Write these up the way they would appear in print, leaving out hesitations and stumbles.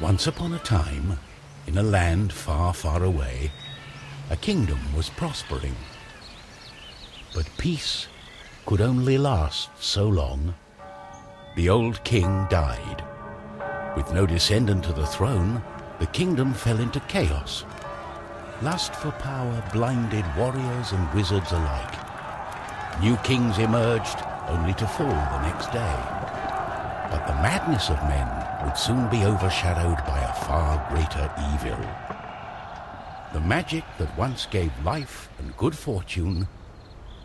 Once upon a time, in a land far, far away, a kingdom was prospering. But peace could only last so long. The old king died. With no descendant to the throne, the kingdom fell into chaos. Lust for power blinded warriors and wizards alike. New kings emerged, only to fall the next day. But the madness of men would soon be overshadowed by a far greater evil. The magic that once gave life and good fortune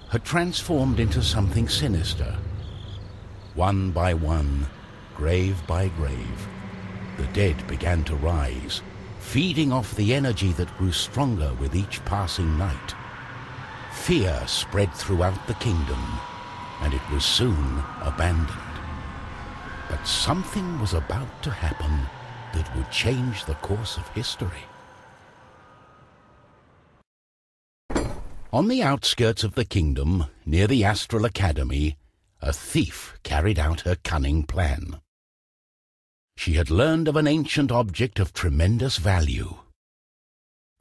had transformed into something sinister. One by one, grave by grave, the dead began to rise, feeding off the energy that grew stronger with each passing night. Fear spread throughout the kingdom, and it was soon abandoned. But something was about to happen that would change the course of history. On the outskirts of the kingdom, near the Astral Academy, a thief carried out her cunning plan. She had learned of an ancient object of tremendous value.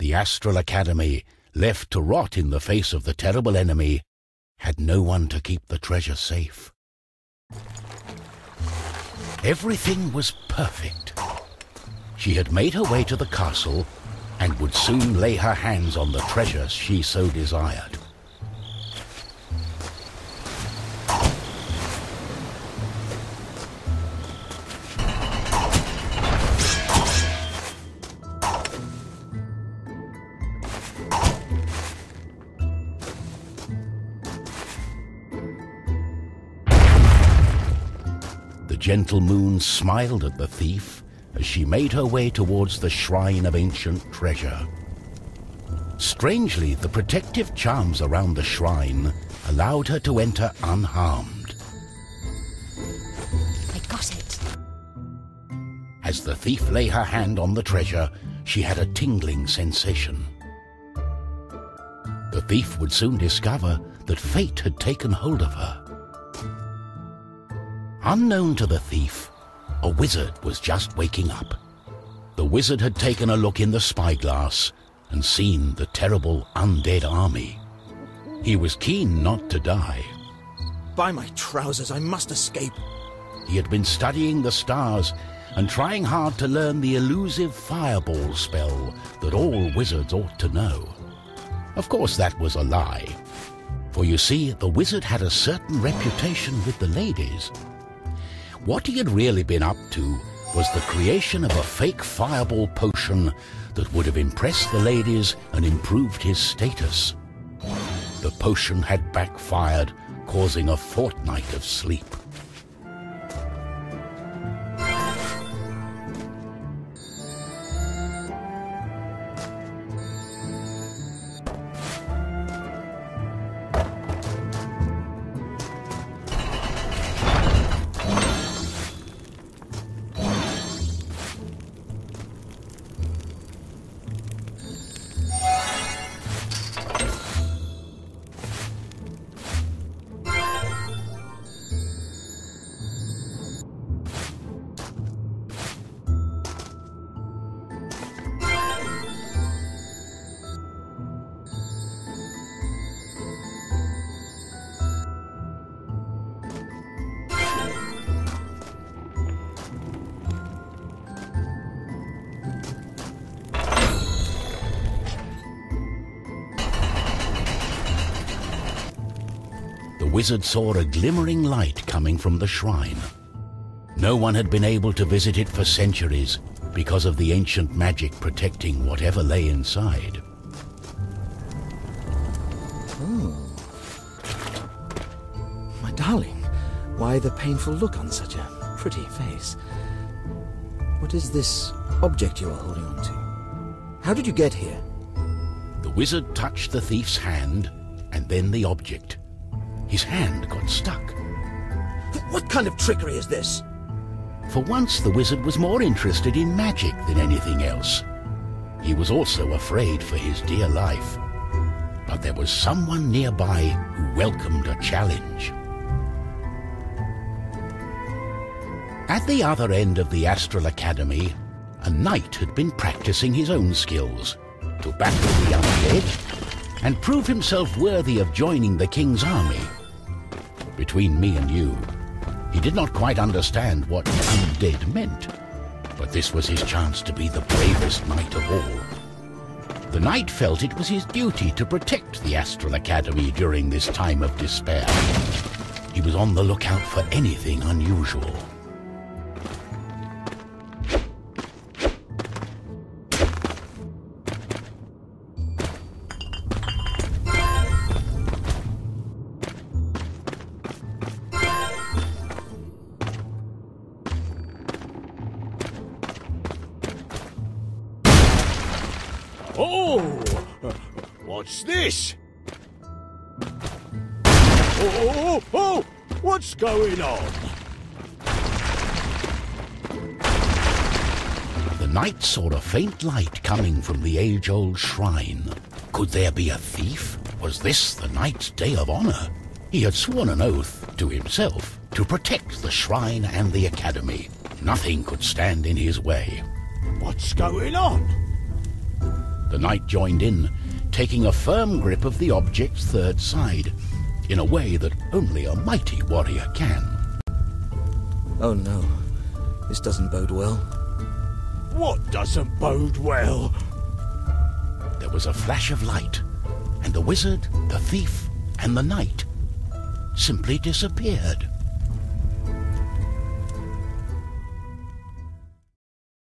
The Astral Academy, left to rot in the face of the terrible enemy, had no one to keep the treasure safe. Everything was perfect. She had made her way to the castle and would soon lay her hands on the treasure she so desired. The gentle moon smiled at the thief as she made her way towards the shrine of ancient treasure. Strangely, the protective charms around the shrine allowed her to enter unharmed. I got it. As the thief lay her hand on the treasure, she had a tingling sensation. The thief would soon discover that fate had taken hold of her. Unknown to the thief, a wizard was just waking up. The wizard had taken a look in the spyglass and seen the terrible undead army. He was keen not to die. By my trousers, I must escape. He had been studying the stars and trying hard to learn the elusive fireball spell that all wizards ought to know. Of course, that was a lie. For you see, the wizard had a certain reputation with the ladies. What he had really been up to was the creation of a fake fireball potion that would have impressed the ladies and improved his status. The potion had backfired, causing a fortnight of sleep. The wizard saw a glimmering light coming from the shrine. No one had been able to visit it for centuries because of the ancient magic protecting whatever lay inside. My darling, why the painful look on such a pretty face? What is this object you are holding on to? How did you get here? The wizard touched the thief's hand and then the object. His hand got stuck. What kind of trickery is this? For once, the wizard was more interested in magic than anything else. He was also afraid for his dear life. But there was someone nearby who welcomed a challenge. At the other end of the Astral Academy, a knight had been practicing his own skills to battle the undead and prove himself worthy of joining the king's army. Between me and you, he did not quite understand what undead meant, but this was his chance to be the bravest knight of all. The knight felt it was his duty to protect the Astral Academy during this time of despair. He was on the lookout for anything unusual. Oh! What's this? Oh! What's going on? The knight saw a faint light coming from the age-old shrine. Could there be a thief? Was this the knight's day of honor? He had sworn an oath to himself to protect the shrine and the academy. Nothing could stand in his way. What's going on? The knight joined in, taking a firm grip of the object's third side, in a way that only a mighty warrior can. Oh no, this doesn't bode well. What doesn't bode well? There was a flash of light, and the wizard, the thief, and the knight simply disappeared.